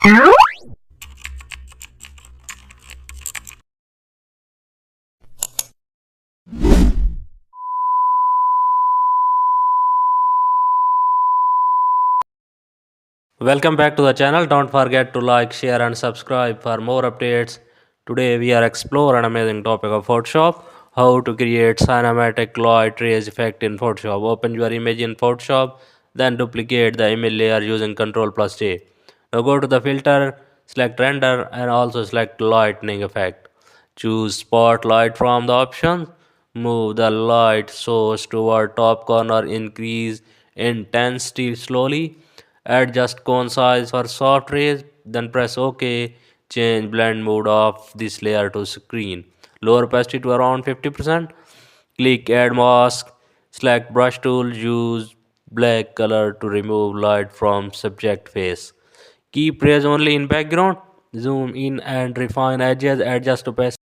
Welcome back to the channel. Don't forget to like, share and subscribe for more updates. Today we are exploring an amazing topic of Photoshop, how to create cinematic light rays effect in Photoshop. Open your image in Photoshop, then duplicate the image layer using Ctrl+J. Now go to the filter, select render and also select lightning effect. Choose spotlight from the options. Move the light source toward top corner, increase intensity slowly. Adjust cone size for soft rays, then press OK. Change blend mode of this layer to screen. Lower opacity to around 50%. Click add mask. Select brush tool. Use black color to remove light from subject face. Keep rays only in background. Zoom in and refine edges. Adjust opacity.